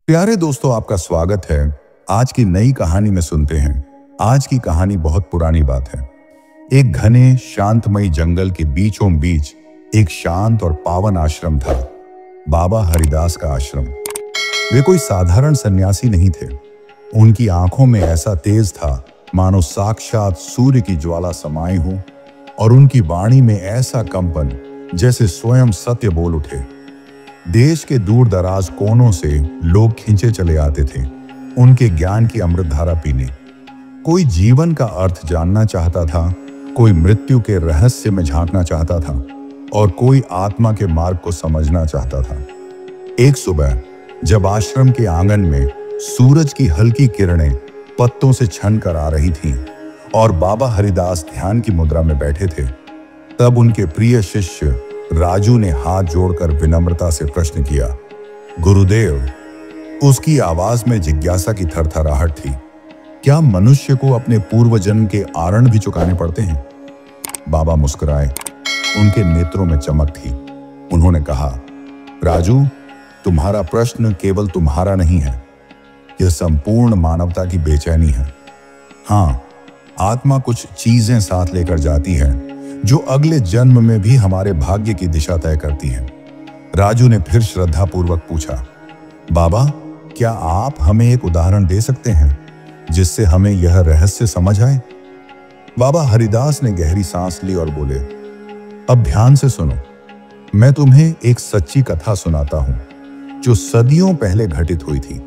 प्यारे दोस्तों, आपका स्वागत है। आज की नई कहानी में सुनते हैं। आज की कहानी बहुत पुरानी बात है। एक घने शांतमयी जंगल के बीचों बीच एक शांत और पावन आश्रम था, बाबा हरिदास का आश्रम। वे कोई साधारण सन्यासी नहीं थे। उनकी आंखों में ऐसा तेज था मानो साक्षात सूर्य की ज्वाला समाई हो, और उनकी वाणी में ऐसा कंपन जैसे स्वयं सत्य बोल उठे। देश के दूर दराज कोनों से लोग खींचे चले आते थे उनके ज्ञान की अमृतधारा पीने। कोई जीवन का अर्थ जानना चाहता था, कोई मृत्यु के रहस्य में झांकना चाहता था, और कोई आत्मा के मार्ग को समझना चाहता था। एक सुबह जब आश्रम के आंगन में सूरज की हल्की किरणें पत्तों से छन कर आ रही थीं और बाबा हरिदास ध्यान की मुद्रा में बैठे थे, तब उनके प्रिय शिष्य राजू ने हाथ जोड़कर विनम्रता से प्रश्न किया। गुरुदेव, उसकी आवाज में जिज्ञासा की थरथराहट थी। क्या मनुष्य को अपने पूर्व जन्म के आरण भी चुकाने पड़ते हैं? बाबा मुस्कुराए। उनके नेत्रों में चमक थी। उन्होंने कहा, राजू, तुम्हारा प्रश्न केवल तुम्हारा नहीं है, यह संपूर्ण मानवता की बेचैनी है। हाँ, आत्मा कुछ चीजें साथ लेकर जाती है जो अगले जन्म में भी हमारे भाग्य की दिशा तय करती हैं। राजू ने फिर श्रद्धापूर्वक पूछा, बाबा, क्या आप हमें एक उदाहरण दे सकते हैं जिससे हमें यह रहस्य समझ आए? बाबा हरिदास ने गहरी सांस ली और बोले, अब ध्यान से सुनो। मैं तुम्हें एक सच्ची कथा सुनाता हूं जो सदियों पहले घटित हुई थी।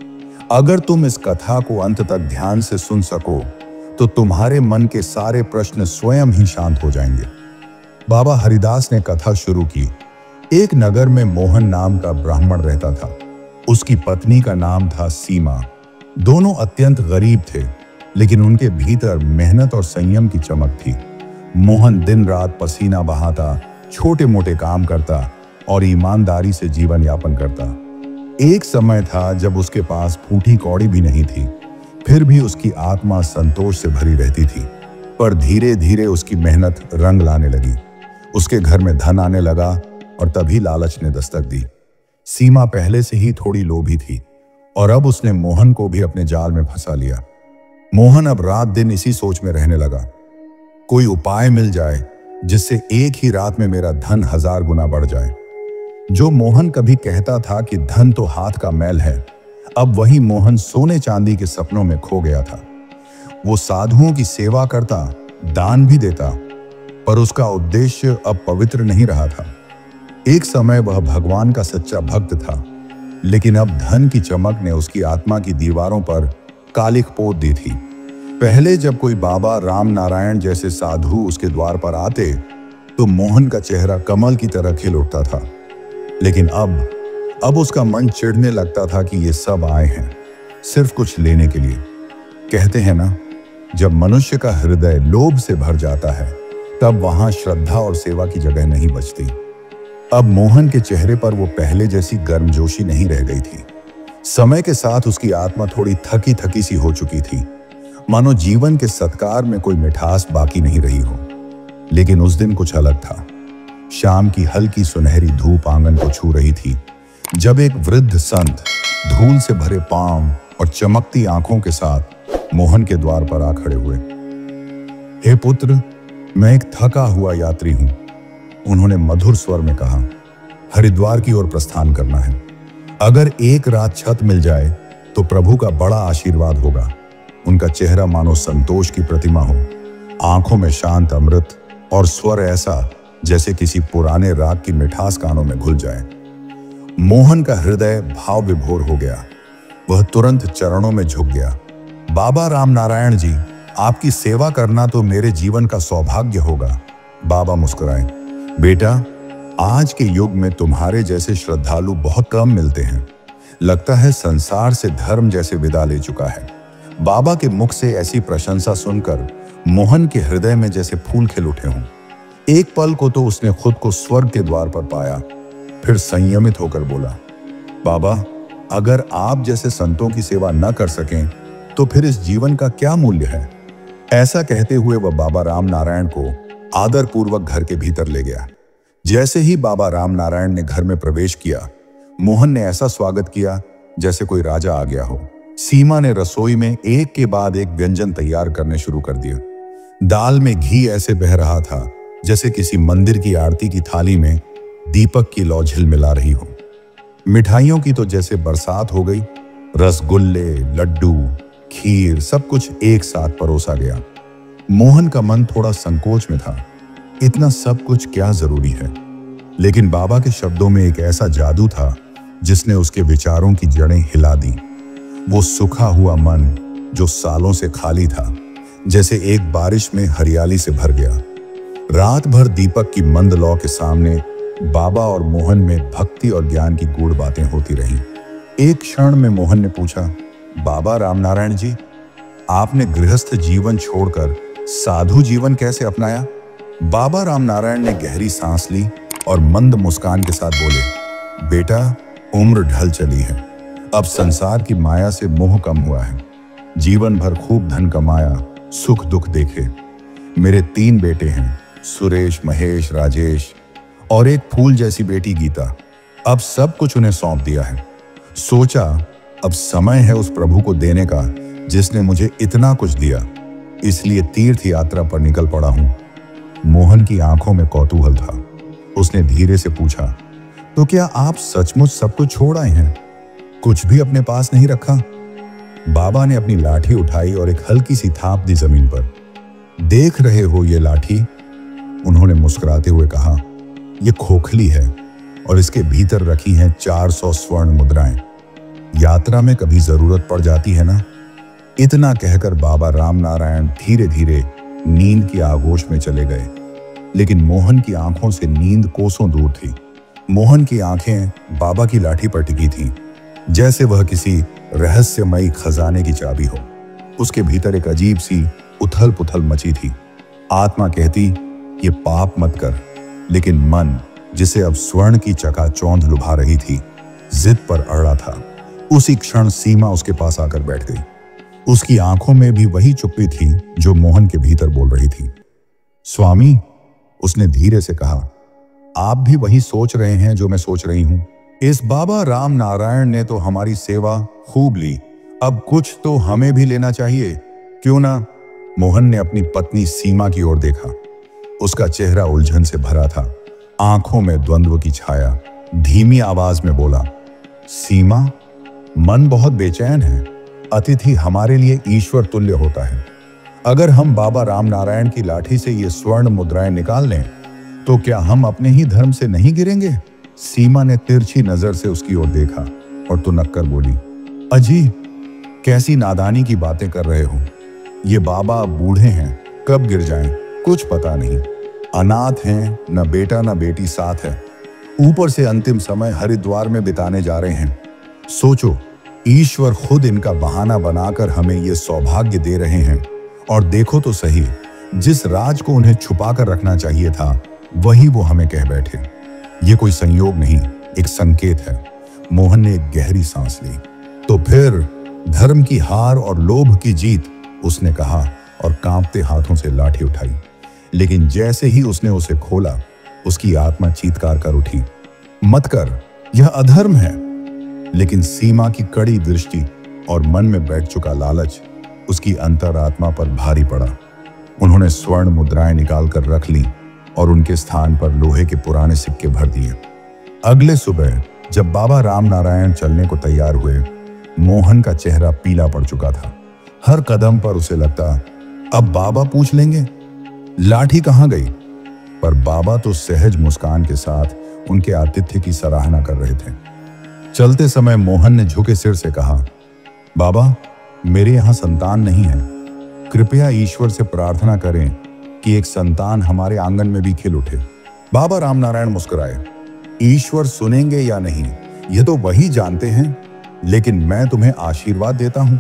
अगर तुम इस कथा को अंत तक ध्यान से सुन सको तो तुम्हारे मन के सारे प्रश्न स्वयं ही शांत हो जाएंगे। बाबा हरिदास ने कथा शुरू की। एक नगर में मोहन नाम का ब्राह्मण रहता था। उसकी पत्नी का नाम था सीमा। दोनों अत्यंत गरीब थे, लेकिन उनके भीतर मेहनत और संयम की चमक थी। मोहन दिन रात पसीना बहाता, छोटे मोटे काम करता और ईमानदारी से जीवन यापन करता। एक समय था जब उसके पास फूटी कौड़ी भी नहीं थी, फिर भी उसकी आत्मा संतोष से भरी रहती थी। पर धीरे धीरे उसकी मेहनत रंग लाने लगी। उसके घर में धन आने लगा और तभी लालच ने दस्तक दी। सीमा पहले से ही थोड़ी लोभी थी और अब उसने मोहन को भी अपने जाल में फंसा लिया। मोहन अब रात दिन इसी सोच में रहने लगा, कोई उपाय मिल जाए जिससे एक ही रात में मेरा धन 1000 गुना बढ़ जाए। जो मोहन कभी कहता था कि धन तो हाथ का मैल है, अब वही मोहन सोने चांदी के सपनों में खो गया था। वो साधुओं की सेवा करता, दान भी देता, पर उसका उद्देश्य अब पवित्र नहीं रहा था। एक समय वह भगवान का सच्चा भक्त था, लेकिन अब धन की चमक ने उसकी आत्मा की दीवारों पर कालिख पोत दी थी। पहले जब कोई बाबा राम नारायण जैसे साधु उसके द्वार पर आते तो मोहन का चेहरा कमल की तरह खिल उठता था, लेकिन अब उसका मन चिढ़ने लगता था कि ये सब आए हैं सिर्फ कुछ लेने के लिए। कहते हैं ना, जब मनुष्य का हृदय लोभ से भर जाता है तब वहां श्रद्धा और सेवा की जगह नहीं बचती। अब मोहन के चेहरे पर वो पहले जैसी गर्मजोशी नहीं रह गई थी। समय के साथ उसकी आत्मा थोड़ी थकी थकी सी हो चुकी थी, मानो जीवन के सत्कार में कोई मिठास बाकी नहीं रही हो। लेकिन उस दिन कुछ अलग था। शाम की हल्की सुनहरी धूप आंगन को छू रही थी जब एक वृद्ध संत धूल से भरे पांव और चमकती आंखों के साथ मोहन के द्वार पर आ खड़े हुए। हे पुत्र, मैं एक थका हुआ यात्री हूं, उन्होंने मधुर स्वर में कहा। हरिद्वार की ओर प्रस्थान करना है। अगर एक रात छत मिल जाए तो प्रभु का बड़ा आशीर्वाद होगा। उनका चेहरा मानो संतोष की प्रतिमा हो, आंखों में शांत अमृत और स्वर ऐसा जैसे किसी पुराने राग की मिठास कानों में घुल जाए। मोहन का हृदय भाव विभोर हो गया। वह तुरंत चरणों में झुक गया। बाबा राम नारायण जी, आपकी सेवा करना तो मेरे जीवन का सौभाग्य होगा। बाबा मुस्कुराए। बेटा, आज के युग में तुम्हारे जैसे श्रद्धालु बहुत कम मिलते हैं। लगता है संसार से धर्म जैसे विदा ले चुका है। बाबा के मुख से ऐसी प्रशंसा सुनकर मोहन के हृदय में जैसे फूल खिल उठे हों। एक पल को तो उसने खुद को स्वर्ग के द्वार पर पाया, फिर संयमित होकर बोला, बाबा, अगर आप जैसे संतों की सेवा न कर सकें तो फिर इस जीवन का क्या मूल्य है? ऐसा कहते हुए वह बाबा राम नारायण को आदर पूर्वक घर के भीतर ले गया। जैसे ही बाबा राम नारायण ने घर में प्रवेश किया, मोहन ने ऐसा स्वागत किया जैसे कोई राजा आ गया हो। सीमा ने रसोई में एक के बाद एक व्यंजन तैयार करने शुरू कर दिए। दाल में घी ऐसे बह रहा था जैसे किसी मंदिर की आरती की थाली में दीपक की लौ झिलमिला रही हो। मिठाइयों की तो जैसे बरसात हो गई। रसगुल्ले, लड्डू, खीर, सब कुछ एक साथ परोसा गया। मोहन का मन थोड़ा संकोच में था। इतना सब कुछ क्या जरूरी है? लेकिन बाबा के शब्दों में एक ऐसा जादू था जिसने उसके विचारों की जड़ें हिला दी। वो सूखा हुआ मन जो सालों से खाली था, जैसे एक बारिश में हरियाली से भर गया। रात भर दीपक की मंद लौ के सामने बाबा और मोहन में भक्ति और ज्ञान की गूढ़ बातें होती रहीं। एक क्षण में मोहन ने पूछा, बाबा रामनारायण जी, आपने गृहस्थ जीवन छोड़कर साधु जीवन कैसे अपनाया? बाबा रामनारायण ने गहरी सांस ली और मंद मुस्कान के साथ बोले, बेटा, उम्र ढल चली है। अब संसार की माया से मोह कम हुआ है। जीवन भर खूब धन कमाया, सुख दुख देखे। मेरे 3 बेटे हैं, सुरेश, महेश, राजेश और एक फूल जैसी बेटी गीता। अब सब कुछ उन्हें सौंप दिया है। सोचा अब समय है उस प्रभु को देने का जिसने मुझे इतना कुछ दिया। इसलिए तीर्थ यात्रा पर निकल पड़ा हूं। मोहन की आंखों में कौतूहल था। उसने धीरे से पूछा, तो क्या आप सचमुच सब कुछ छोड़ आए हैं? कुछ भी अपने पास नहीं रखा? बाबा ने अपनी लाठी उठाई और एक हल्की सी थाप दी जमीन पर। देख रहे हो ये लाठी? उन्होंने मुस्कुराते हुए कहा, यह खोखली है और इसके भीतर रखी हैं 400 स्वर्ण मुद्राएं। यात्रा में कभी जरूरत पड़ जाती है ना। इतना कहकर बाबा रामनारायण धीरे धीरे नींद की आगोश में चले गए। लेकिन मोहन की आंखों से नींद कोसों दूर थी। मोहन की आंखें बाबा की लाठी पर टिकी थीं, जैसे वह किसी रहस्यमयी खजाने की चाबी हो। उसके भीतर एक अजीब सी उथल पुथल मची थी। आत्मा कहती, ये पाप मत कर, लेकिन मन, जिसे अब स्वर्ण की चकाचौंध लुभा रही थी, जिद पर अड़ा था। उसी क्षण सीमा उसके पास आकर बैठ गई। उसकी आंखों में भी वही चुप्पी थी जो मोहन के भीतर बोल रही थी। स्वामी, उसने धीरे से कहा, आप भी वही सोच रहे हैं जो मैं सोच रही हूं। इस बाबा रामनारायण ने तो हमारी सेवा खूब ली, अब कुछ तो हमें भी लेना चाहिए, क्यों ना? मोहन ने अपनी पत्नी सीमा की ओर देखा। उसका चेहरा उलझन से भरा था, आंखों में द्वंद्व की छाया। धीमी आवाज में बोला, सीमा, मन बहुत बेचैन है। अतिथि हमारे लिए ईश्वर तुल्य होता है। अगर हम बाबा रामनारायण की लाठी से ये स्वर्ण मुद्राएं निकाल लें तो क्या हम अपने ही धर्म से नहीं गिरेंगे? सीमा ने तिरछी नजर से उसकी ओर देखा और तुनक कर बोली, अजी, कैसी नादानी की बातें कर रहे हो। ये बाबा अब बूढ़े हैं, कब गिर जाएं कुछ पता नहीं। अनाथ हैं, न बेटा न बेटी साथ है। ऊपर से अंतिम समय हरिद्वार में बिताने जा रहे हैं। सोचो, ईश्वर खुद इनका बहाना बनाकर हमें ये सौभाग्य दे रहे हैं। और देखो तो सही, जिस राज को उन्हें छुपा कर रखना चाहिए था वही वो हमें कह बैठे। ये कोई संयोग नहीं, एक संकेत है। मोहन ने एक गहरी सांस ली। तो फिर धर्म की हार और लोभ की जीत, उसने कहा और कांपते हाथों से लाठी उठाई। लेकिन जैसे ही उसने उसे खोला, उसकी आत्मा चीत्कार कर उठी, मत कर, यह अधर्म है। लेकिन सीमा की कड़ी दृष्टि और मन में बैठ चुका लालच उसकी अंतरात्मा पर भारी पड़ा। उन्होंने स्वर्ण मुद्राएं निकालकर रख ली और उनके स्थान पर लोहे के पुराने सिक्के भर दिए। अगले सुबह जब बाबा रामनारायण चलने को तैयार हुए, मोहन का चेहरा पीला पड़ चुका था। हर कदम पर उसे लगता, अब बाबा पूछ लेंगे लाठी कहां गई। पर बाबा तो सहज मुस्कान के साथ उनके आतिथ्य की सराहना कर रहे थे। चलते समय मोहन ने झुके सिर से कहा, बाबा, मेरे यहां संतान नहीं है। कृपया ईश्वर से प्रार्थना करें कि एक संतान हमारे आंगन में भी खिल उठे। बाबा रामनारायण मुस्कुराए, ईश्वर सुनेंगे या नहीं यह तो वही जानते हैं, लेकिन मैं तुम्हें आशीर्वाद देता हूं।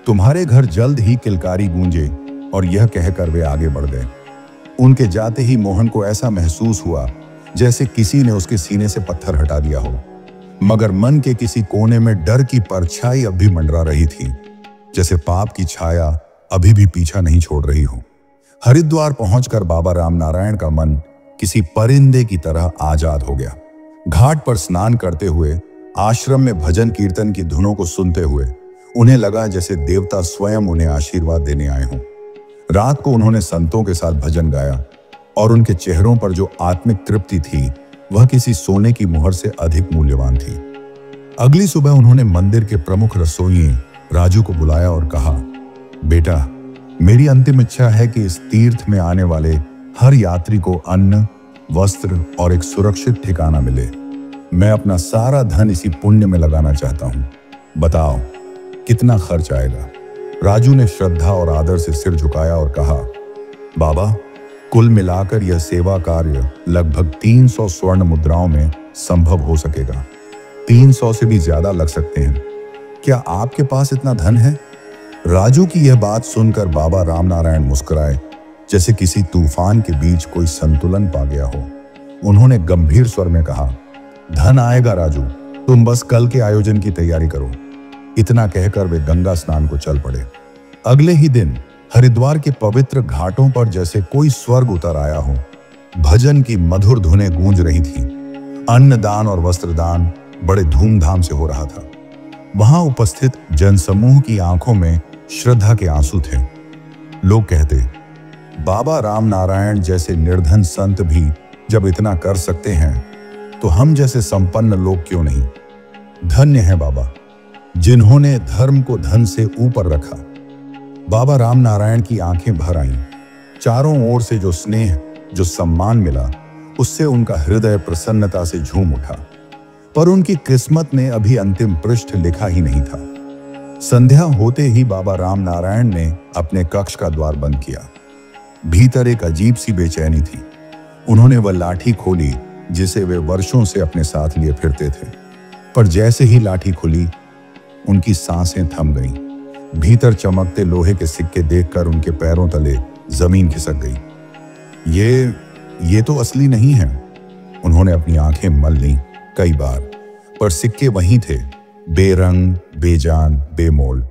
तुम्हारे घर जल्द ही किलकारी गूंजे। और यह कहकर वे आगे बढ़ गए। उनके जाते ही मोहन को ऐसा महसूस हुआ जैसे किसी ने उसके सीने से पत्थर हटा दिया हो, मगर मन के किसी कोने में डर की परछाई अब भी मंडरा रही थी, जैसे पाप की छाया अभी भी पीछा नहीं छोड़ रही हो। हरिद्वार पहुंचकर बाबा रामनारायण का मन किसी परिंदे की तरह आजाद हो गया। घाट पर स्नान करते हुए आश्रम में भजन कीर्तन की धुनों को सुनते हुए उन्हें लगा जैसे देवता स्वयं उन्हें आशीर्वाद देने आए हों। रात को उन्होंने संतों के साथ भजन गाया और उनके चेहरों पर जो आत्मिक तृप्ति थी वह किसी सोने की मुहर से अधिक मूल्यवान थी। अगली सुबह उन्होंने मंदिर के प्रमुख रसोई राजू को बुलाया और कहा, बेटा, मेरी अंतिम इच्छा है कि इस तीर्थ में आने वाले हर यात्री को अन्न, वस्त्र और एक सुरक्षित ठिकाना मिले। मैं अपना सारा धन इसी पुण्य में लगाना चाहता हूं। बताओ कितना खर्च आएगा? राजू ने श्रद्धा और आदर से सिर झुकाया और कहा, बाबा, कुल मिलाकर यह सेवा कार्य लगभग 300 स्वर्ण मुद्राओं में संभव हो सकेगा। 300 से भी ज्यादा लग सकते हैं। क्या आपके पास इतना धन है? राजू की यह बात सुनकर बाबा रामनारायण मुस्कुराए, जैसे किसी तूफान के बीच कोई संतुलन पा गया हो। उन्होंने गंभीर स्वर में कहा, धन आएगा राजू, तुम बस कल के आयोजन की तैयारी करो। इतना कहकर वे गंगा स्नान को चल पड़े। अगले ही दिन हरिद्वार के पवित्र घाटों पर जैसे कोई स्वर्ग उतर आया हो। भजन की मधुर धुनें गूंज रही थीं। अन्नदान और वस्त्रदान बड़े धूमधाम से हो रहा था। वहां उपस्थित जनसमूह की आंखों में श्रद्धा के आंसू थे। लोग कहते, बाबा रामनारायण जैसे निर्धन संत भी जब इतना कर सकते हैं तो हम जैसे संपन्न लोग क्यों नहीं? धन्य है बाबा, जिन्होंने धर्म को धन से ऊपर रखा। बाबा रामनारायण की आंखें भर आईं। चारों ओर से जो स्नेह, जो सम्मान मिला, उससे उनका हृदय प्रसन्नता से झूम उठा। पर उनकी किस्मत ने अभी अंतिम पृष्ठ लिखा ही नहीं था। संध्या होते ही बाबा रामनारायण ने अपने कक्ष का द्वार बंद किया। भीतर एक अजीब सी बेचैनी थी। उन्होंने वह लाठी खोली जिसे वे वर्षों से अपने साथ लिए फिरते थे, पर जैसे ही लाठी खुली उनकी सांसें थम गईं। भीतर चमकते लोहे के सिक्के देखकर उनके पैरों तले जमीन खिसक गई। ये तो असली नहीं है। उन्होंने अपनी आंखें मल लीं कई बार, पर सिक्के वहीं थे, बेरंग, बेजान, बेमोल।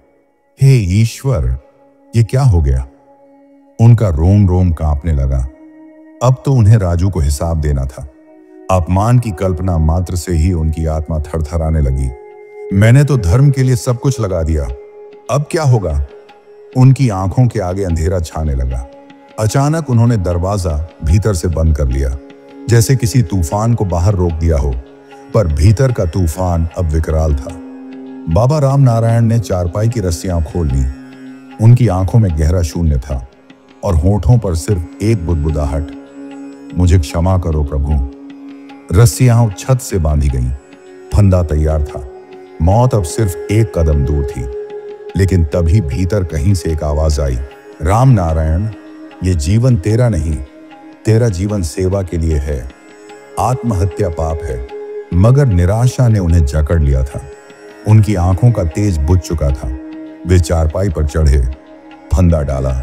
हे ईश्वर, ये क्या हो गया? उनका रोम रोम कांपने लगा। अब तो उन्हें राजू को हिसाब देना था। अपमान की कल्पना मात्र से ही उनकी आत्मा थरथराने लगी। मैंने तो धर्म के लिए सब कुछ लगा दिया, अब क्या होगा? उनकी आंखों के आगे अंधेरा छाने लगा। अचानक उन्होंने दरवाजा भीतर से बंद कर लिया, जैसे किसी तूफान को बाहर रोक दिया हो, पर भीतर का तूफान अब विकराल था। बाबा रामनारायण ने चारपाई की रस्सियां खोल ली। उनकी आंखों में गहरा शून्य था और होठों पर सिर्फ एक बुदबुदाहट, मुझे क्षमा करो प्रभु। रस्सियां छत से बांधी गईं। फंदा तैयार था। मौत अब सिर्फ एक कदम दूर थी। लेकिन तभी भीतर कहीं से एक आवाज आई, रामनारायण, ये जीवन तेरा नहीं, तेरा जीवन सेवा के लिए है। आत्महत्या पाप है। मगर निराशा ने उन्हें जकड़ लिया था। उनकी आंखों का तेज बुझ चुका था। वे चारपाई पर चढ़े, फंदा डाला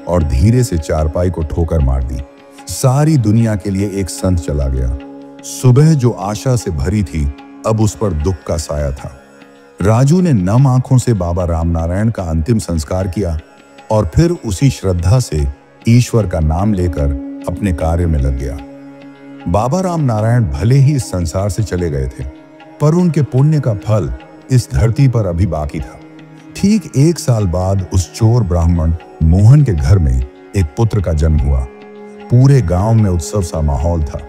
और धीरे से चारपाई को ठोकर मार दी। सारी दुनिया के लिए एक संत चला गया। सुबह जो आशा से भरी थी, अब उस पर दुख का साया था। राजू ने नम आंखों से बाबा रामनारायण का अंतिम संस्कार किया और फिर उसी श्रद्धा से ईश्वर का नाम लेकर अपने कार्य में लग गया। बाबा रामनारायण भले ही इस संसार से चले गए थे, पर उनके पुण्य का फल इस धरती पर अभी बाकी था। ठीक 1 साल बाद उस चोर ब्राह्मण मोहन के घर में एक पुत्र का जन्म हुआ। पूरे गांव में उत्सव सा माहौल था।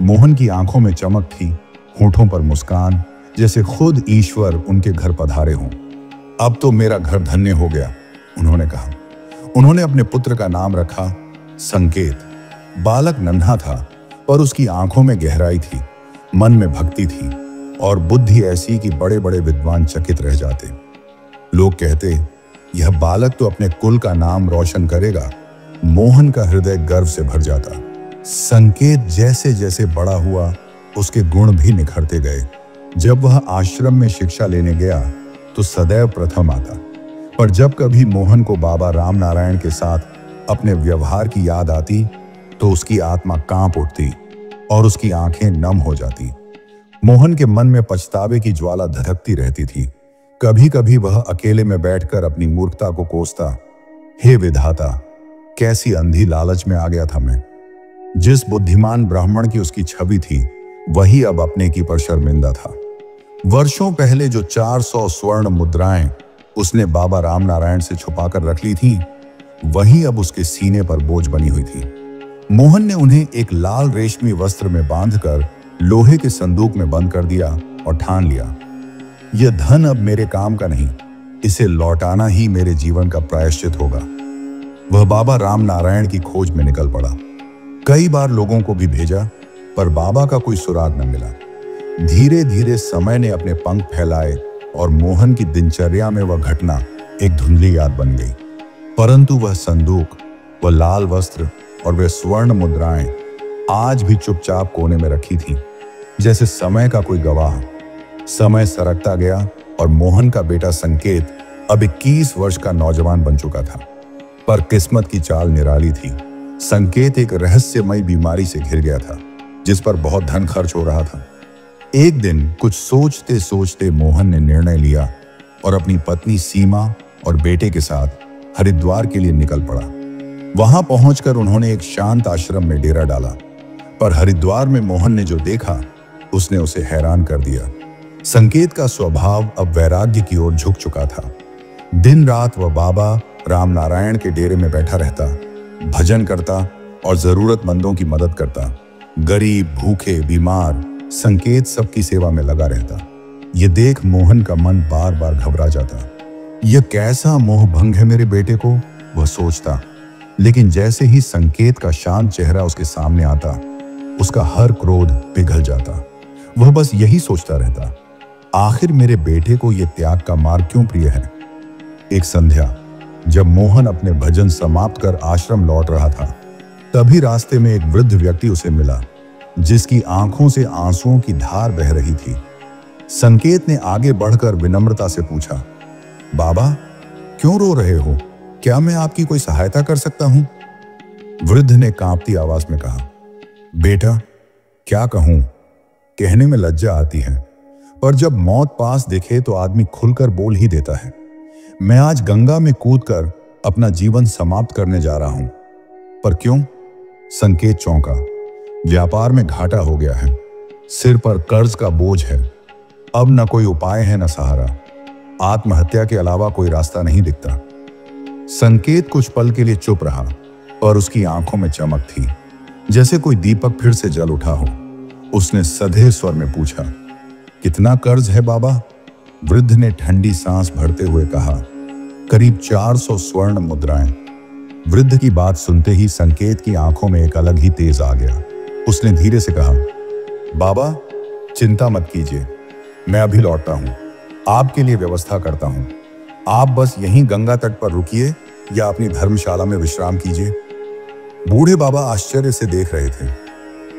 मोहन की आंखों में चमक थी, होठों पर मुस्कान, जैसे खुद ईश्वर उनके घर पधारे हों। अब तो मेरा घर धन्य हो गया, उन्होंने कहा। उन्होंने अपने पुत्र का नाम रखा संकेत। बालक नन्हा था, पर उसकी आंखों में गहराई थी, मन में भक्ति थी और बुद्धि ऐसी कि बड़े बड़े विद्वान चकित रह जाते। लोग कहते, यह बालक तो अपने कुल का नाम रोशन करेगा। मोहन का हृदय गर्व से भर जाता। संकेत जैसे जैसे बड़ा हुआ, उसके गुण भी निखरते गए। जब वह आश्रम में शिक्षा लेने गया तो सदैव प्रथम आता, पर जब कभी मोहन को बाबा रामनारायण के साथ अपने व्यवहार की याद आती तो उसकी आत्मा कांप उठती और उसकी आंखें नम हो जाती। मोहन के मन में पछतावे की ज्वाला धधकती रहती थी। कभी कभी वह अकेले में बैठकर अपनी मूर्खता को कोसता, हे विधाता, कैसी अंधी लालच में आ गया था मैं। जिस बुद्धिमान ब्राह्मण की उसकी छवि थी, वही अब अपने की पर शर्मिंदा था। वर्षों पहले जो 400 स्वर्ण मुद्राएं उसने बाबा राम नारायण से छुपाकर रख ली थी, वही अब उसके सीने पर बोझ बनी हुई थी। मोहन ने उन्हें एक लाल रेशमी वस्त्र में बांधकर लोहे के संदूक में बंद कर दिया और ठान लिया, यह धन अब मेरे काम का नहीं, इसे लौटाना ही मेरे जीवन का प्रायश्चित होगा। वह बाबा राम नारायण की खोज में निकल पड़ा। कई बार लोगों को भी भेजा, पर बाबा का कोई सुराग न मिला। धीरे धीरे समय ने अपने पंख फैलाए और मोहन की दिनचर्या में वह घटना एक धुंधली याद बन गई। परंतु वह संदूक, वह लाल वस्त्र और वे स्वर्ण मुद्राएं आज भी चुपचाप कोने में रखी थीं, जैसे समय का कोई गवाह। समय सरकता गया और मोहन का बेटा संकेत अब 21 वर्ष का नौजवान बन चुका था। पर किस्मत की चाल निराली थी। संकेत एक रहस्यमयी बीमारी से घिर गया था, जिस पर बहुत धन खर्च हो रहा था। एक दिन कुछ सोचते सोचते मोहन ने निर्णय लिया और अपनी पत्नी सीमा और बेटे के साथ हरिद्वार के लिए निकल पड़ा। वहां पहुंचकर उन्होंने एक शांत आश्रम में डेरा डाला। पर हरिद्वार में मोहन ने जो देखा, उसने उसे हैरान कर दिया। संकेत का स्वभाव अब वैराग्य की ओर झुक चुका था। दिन रात वह बाबा राम नारायण के डेरे में बैठा रहता, भजन करता और जरूरतमंदों की मदद करता। गरीब, भूखे, बीमार, संकेत सबकी सेवा में लगा रहता। यह देख मोहन का मन बार बार घबरा जाता। यह कैसा मोह भंग है मेरे बेटे को, वह सोचता। लेकिन जैसे ही संकेत का शांत चेहरा उसके सामने आता, उसका हर क्रोध पिघल जाता। वह बस यही सोचता रहता, आखिर मेरे बेटे को यह त्याग का मार्ग क्यों प्रिय है। एक संध्या जब मोहन अपने भजन समाप्त कर आश्रम लौट रहा था, तभी रास्ते में एक वृद्ध व्यक्ति उसे मिला, जिसकी आंखों से आंसुओं की धार बह रही थी। संकेत ने आगे बढ़कर विनम्रता से पूछा, बाबा क्यों रो रहे हो? क्या मैं आपकी कोई सहायता कर सकता हूं? वृद्ध ने कांपती आवाज में कहा, बेटा क्या कहूं, कहने में लज्जा आती है, पर जब मौत पास दिखे तो आदमी खुलकर बोल ही देता है। मैं आज गंगा में कूदकर अपना जीवन समाप्त करने जा रहा हूं। पर क्यों? संकेत चौंका। व्यापार में घाटा हो गया है, सिर पर कर्ज का बोझ है, अब न कोई उपाय है न सहारा। आत्महत्या के अलावा कोई रास्ता नहीं दिखता। संकेत कुछ पल के लिए चुप रहा, पर उसकी आंखों में चमक थी, जैसे कोई दीपक फिर से जल उठा हो। उसने सधे स्वर में पूछा, कितना कर्ज है बाबा? वृद्ध ने ठंडी सांस भरते हुए कहा, करीब 400 स्वर्ण मुद्राएं। वृद्ध की बात सुनते ही संकेत की आंखों में एक अलग ही तेज आ गया। उसने धीरे से कहा, बाबा चिंता मत कीजिए, मैं अभी लौटता हूं, आपके लिए व्यवस्था करता हूं। आप बस यहीं गंगा तट पर रुकिए या अपनी धर्मशाला में विश्राम कीजिए। बूढ़े बाबा आश्चर्य से देख रहे थे,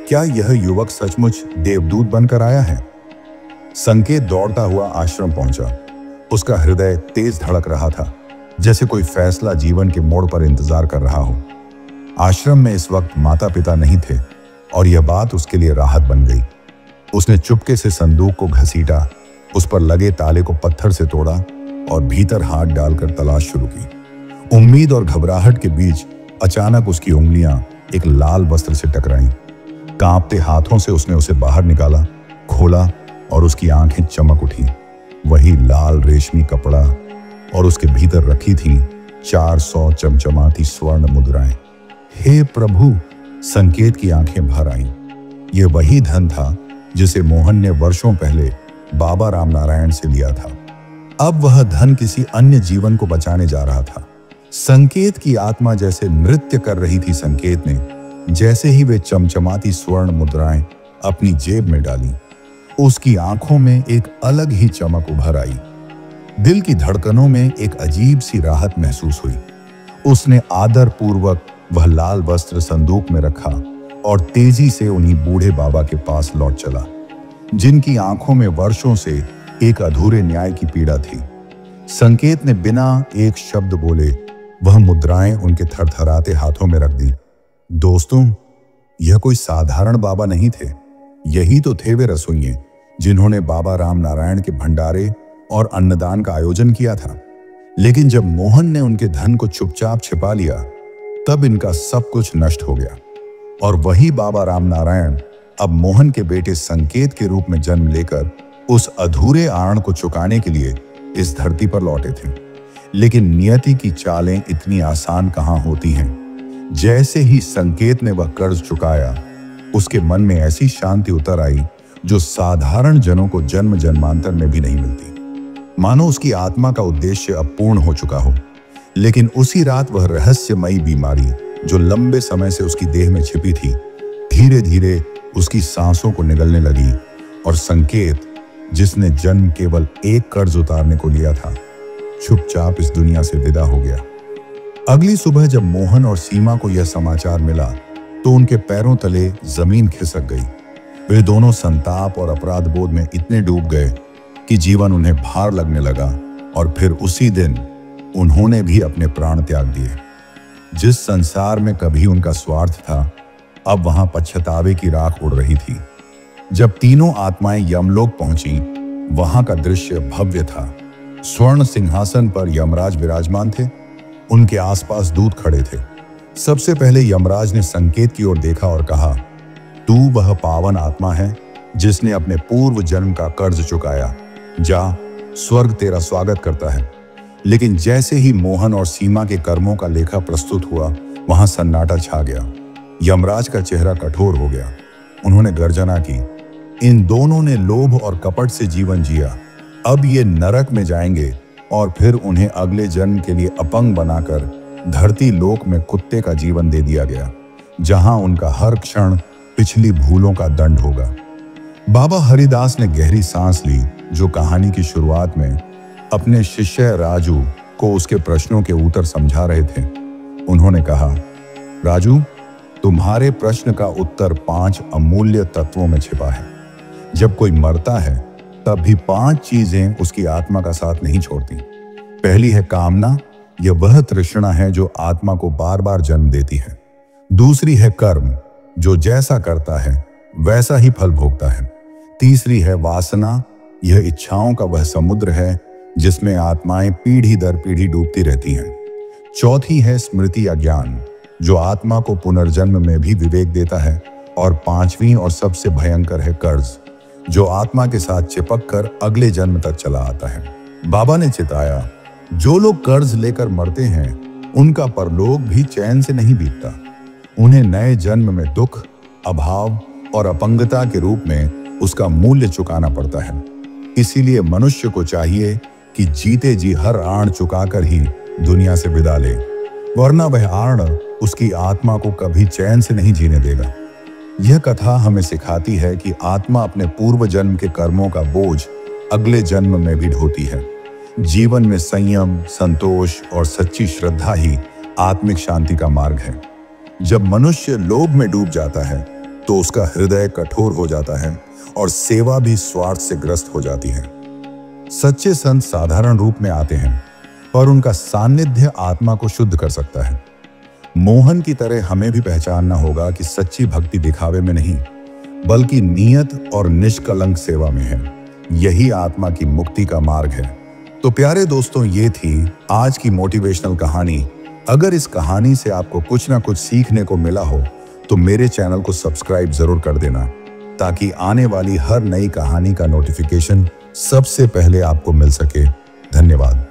क्या यह युवक सचमुच देवदूत बनकर आया है? संकेत दौड़ता हुआ आश्रम पहुंचा। उसका हृदय तेज धड़क रहा था, जैसे कोई फैसला जीवन के मोड़ पर इंतजार कर रहा हो। आश्रम में इस वक्त माता पिता नहीं थे और यह बात उसके लिए राहत बन गई। उसने चुपके से संदूक को घसीटा, उस पर लगे ताले को पत्थर से तोड़ा और भीतर हाथ डालकर तलाश शुरू की। उम्मीद और घबराहट के बीच अचानक उसकी उंगलियां एक लाल वस्त्र से टकराईं। कांपते हाथों से उसने उसे बाहर निकाला, खोला और उसकी आंखें चमक उठी। वही लाल रेशमी कपड़ा और उसके भीतर रखी थी 400 चमचमाती स्वर्ण मुद्राएं। हे प्रभु! संकेत की आंखें भर आईं। यह वही धन था जिसे मोहन ने वर्षों पहले बाबा राम नारायण से लिया था। अब वह धन किसी अन्य जीवन को बचाने जा रहा था। संकेत की आत्मा जैसे नृत्य कर रही थी। संकेत ने जैसे ही वे चमचमाती स्वर्ण मुद्राएं अपनी जेब में डाली, उसकी आंखों में एक अलग ही चमक उभर आई। दिल की धड़कनों में एक अजीब सी राहत महसूस हुई। उसने आदर पूर्वक वह लाल वस्त्र संदूक में रखा और तेजी से उन्हीं बूढ़े बाबा के पास लौट चला, जिनकी आंखों में वर्षों से एक अधूरे न्याय की पीड़ा थी। संकेत ने बिना एक शब्द बोले वह मुद्राएं उनके थरथराते हाथों में रख दी। दोस्तों, यह कोई साधारण बाबा नहीं थे। यही तो थे वे रसोइये जिन्होंने बाबा राम नारायण के भंडारे और अन्नदान का आयोजन किया था। लेकिन जब मोहन ने उनके धन को चुपचाप छिपा लिया, तब इनका सब कुछ नष्ट हो गया। और वही बाबा राम नारायण अब मोहन के बेटे संकेत के रूप में जन्म लेकर उस अधूरे आर्ण को चुकाने के लिए इस धरती पर लौटे थे। लेकिन नियति की चालें इतनी आसान कहां होती हैं। जैसे ही संकेत ने वह कर्ज चुकाया, उसके मन में ऐसी शांति उतर आई जो साधारण जनों को जन्म जन्मांतर में भी नहीं मिलती। मानो उसकी आत्मा का उद्देश्य अब पूर्ण हो चुका हो। लेकिन उसी रात वह रहस्यमयी बीमारी जो लंबे समय से उसकी देह में छिपी थी, धीरे धीरे उसकी सांसों को निगलने लगी और संकेत, जिसने जन्म केवल एक कर्ज उतारने को लिया था, चुपचाप इस दुनिया से विदा हो गया। अगली सुबह जब मोहन और सीमा को यह समाचार मिला तो उनके पैरों तले जमीन खिसक गई। वे दोनों संताप और अपराध बोध में इतने डूब गए कि जीवन उन्हें भार लगने लगा और फिर उसी दिन उन्होंने भी अपने प्राण त्याग दिए। जिस संसार में कभी उनका स्वार्थ था, अब वहां पश्चातावे की राख उड़ रही थी। जब तीनों आत्माएं यमलोक पहुंची, वहां का दृश्य भव्य था। स्वर्ण सिंहासन पर यमराज विराजमान थे। उनके आसपास दूत खड़े थे। सबसे पहले यमराज ने संकेत की ओर देखा और कहा, तू वह पावन आत्मा है जिसने अपने पूर्व जन्म का कर्ज चुकाया। जा, स्वर्ग तेरा स्वागत करता है। लेकिन जैसे ही मोहन और सीमा के कर्मों का लेखा प्रस्तुत हुआ, वहां सन्नाटा छा गया। यमराज का चेहरा कठोर हो गया। उन्होंने गर्जना की, इन दोनों ने लोभ और कपट से जीवन जिया। अब ये नरक में जाएंगे और फिर उन्हें अगले जन्म के लिए अपंग बनाकर धरती लोक में कुत्ते का जीवन दे दिया गया, जहां उनका हर क्षण पिछली भूलों का दंड होगा। बाबा हरिदास ने गहरी सांस ली, जो कहानी की शुरुआत में अपने शिष्य राजू को उसके प्रश्नों के उत्तर समझा रहे थे। उन्होंने कहा, राजू, तुम्हारे प्रश्न का उत्तर 5 अमूल्य तत्वों में छिपा है। जब कोई मरता है तब भी 5 चीजें उसकी आत्मा का साथ नहीं छोड़ती। पहली है कामना, यह वह तृष्णा है जो आत्मा को बार बार जन्म देती है। दूसरी है कर्म, जो जैसा करता है वैसा ही फल भोगता है। तीसरी है वासना, यह इच्छाओं का वह समुद्र है जिसमें आत्माएं पीढ़ी दर पीढ़ी डूबती रहती हैं। चौथी है स्मृति या ज्ञान, जो आत्मा को पुनर्जन्म में भी विवेक देता है। और 5वीं और सबसे भयंकर है कर्ज, जो आत्मा के साथ चिपक कर अगले जन्म तक चला आता है। बाबा ने चिताया, जो लोग कर्ज लेकर मरते हैं उनका परलोक भी चैन से नहीं बीतता। उन्हें नए जन्म में दुख, अभाव और अपंगता के रूप में उसका मूल्य चुकाना पड़ता है। इसीलिए मनुष्य को चाहिए कि जीते जी हर आर्ण चुकाकर ही दुनिया से विदा ले, वरना वह आर्ण उसकी आत्मा को कभी चैन से नहीं जीने देगा। यह कथा हमें सिखाती है कि आत्मा अपने पूर्व जन्म के कर्मों का बोझ अगले जन्म में भी ढोती है। जीवन में संयम, संतोष और सच्ची श्रद्धा ही आत्मिक शांति का मार्ग है। जब मनुष्य लोभ में डूब जाता है तो उसका हृदय कठोर हो जाता है और सेवा भी स्वार्थ से ग्रस्त हो जाती है। सच्चे संत साधारण रूप में आते हैं, पर उनका सानिध्य आत्मा को शुद्ध कर सकता है। मोहन की तरह हमें भी पहचानना होगा कि सच्ची भक्ति दिखावे में नहीं, बल्कि नियत और निष्कलंक सेवा में है। यही आत्मा की मुक्ति का मार्ग है। तो प्यारे दोस्तों, ये थी आज की मोटिवेशनल कहानी। अगर इस कहानी से आपको कुछ ना कुछ सीखने को मिला हो तो मेरे चैनल को सब्सक्राइब जरूर कर देना, ताकि आने वाली हर नई कहानी का नोटिफिकेशन सबसे पहले आपको मिल सके। धन्यवाद।